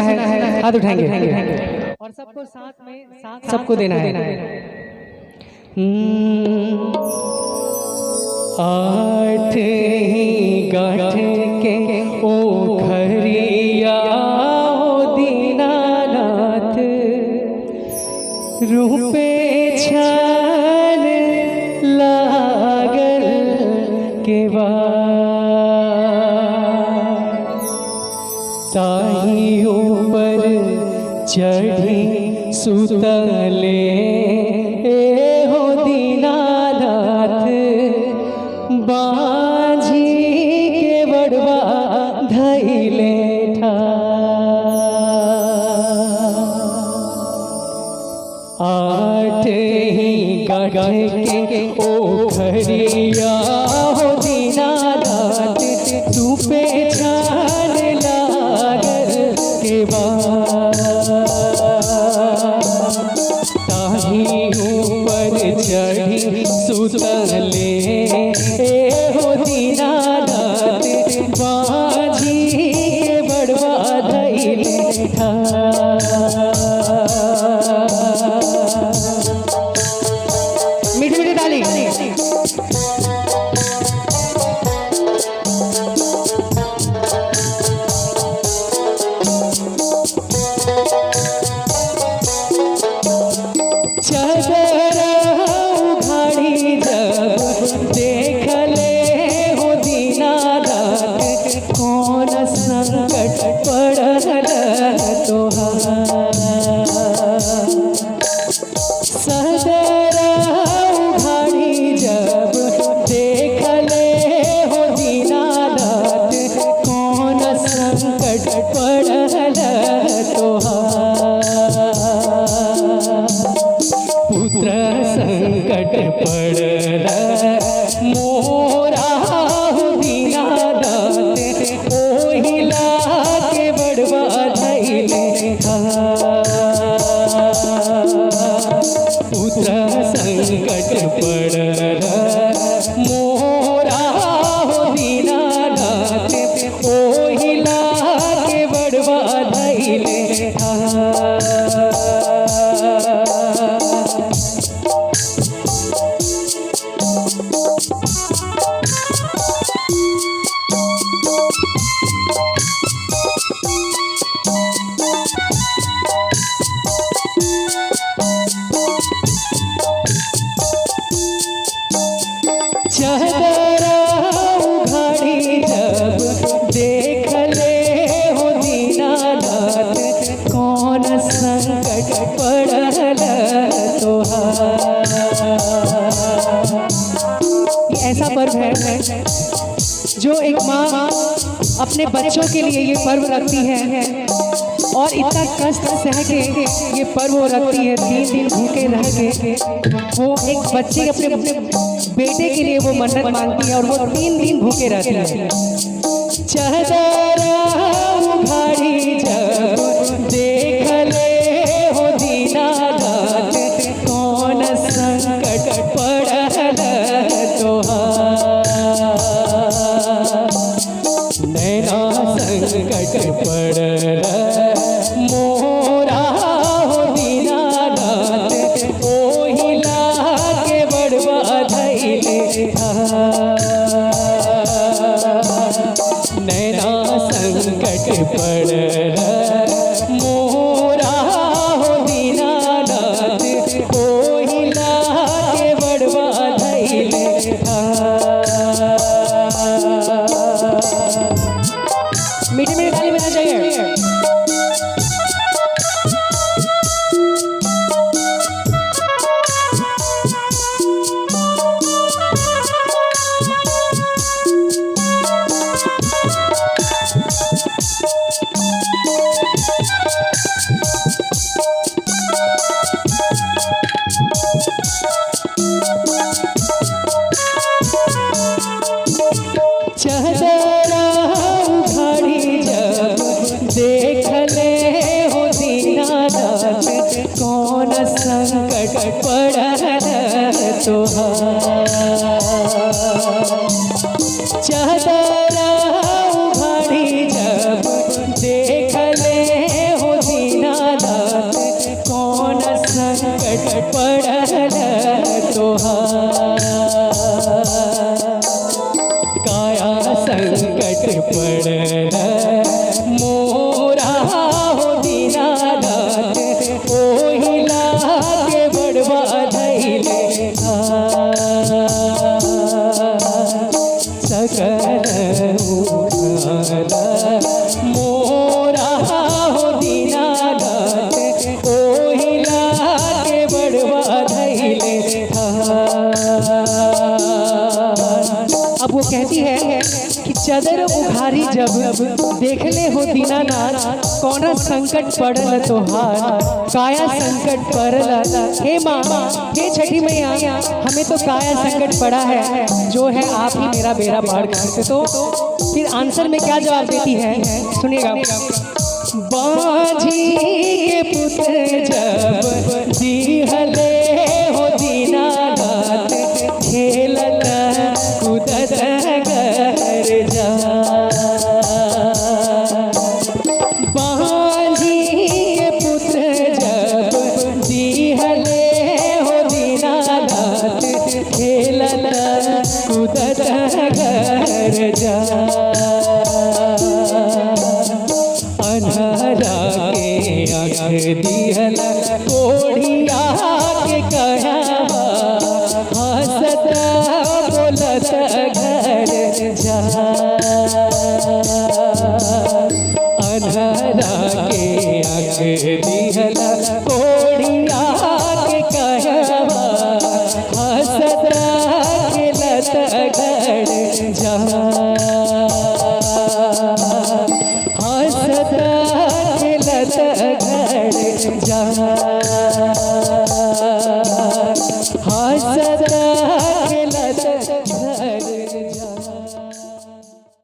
है हाथ उठाएंगे और सबको साथ में सबको देना है। आठ ही गाठ के ओ खरिया ओ दीनानाथ रूपे छान लागल के ताही ऊपर चढ़ी सुतले हो दीनानाथ बाजी के बड़वा धैले ठा आठ ही गाठ के ओ खरिया हो दीनानाथ तू पे छान लागल के ताही ऊपर चढ़ी सुतले हो दीनानाथ बाजी के बड़वा धैले ठा मीठी मीठी ताली। चदरा उघाड़ी जब देख ले हो दीनानाथ कौन संकट पड़ल तोहार सदरा उघाड़ी जब देख ले हो दीनानाथ कौन संकट पड़ल तोहार पुत्र संकट पड़ल मोरा हो दीनानाथ ओहिला के बड़वा धैले पुत्र संकट पड़ल मोरा हो दीनानाथ ओहिला के बड़वा धैले चदरा उघाड़ी जब देख ले हो दीनानाथ कौन संकट पड़ल तोहार। ऐसा पर्व है जो एक माँ अपने बच्चों के लिए ये पर्व रखती है और इतना कष्ट सह के ये पर्व वो रखती है। 3 दिन भूखे रह के वो एक बच्चे अपने बेटे के लिए वो मन्नत मांगती है और वो 3 दिन भूखे रहती है। चदरा उघाड़ी जब देख ले हो दीनानाथ कौन संकट पड़ल तोहार नैना संकट पड़ल मोरा हो दीनानाथ ओहिला के बड़वा धैले नैना संकट पड़ल मोरा हो दीनानाथ ओहिला के बड़वा धैले मीठी मीठी ताली बजना चाहिए। चदरा उघाड़ी जब देख ले हो दीनानाथ कौन संकट पड़ल तोहार चदरा उघाड़ी जब देख ले चदर उघारी जब देखले हो दीनानाथ कौना संकट पड़ल तोहार काया संकट पड़ल। हे माँ हे छठी मैया हमें तो काया संकट पड़ा है जो है आप ही मेरा बेड़ा पार कर सकते। तो फिर आंसर में क्या जवाब देती है सुनिएगा। बाजी के पुत्र जब दिहले हो दीनानाथ खेलत कूदत घर जा। बाजी के पुत्र जब दिहले हो दीनानाथ खेलत कूदत घर जा। अन्हरा के आँख दिहल कोढ़िया के कहवा हंसत बोलत घर जा। अन्हरा के आँख दिहल कोढ़िया के कहवा हंसत खेलत घर जा। हंसत खेलत घर जा। हंसत खेलत घर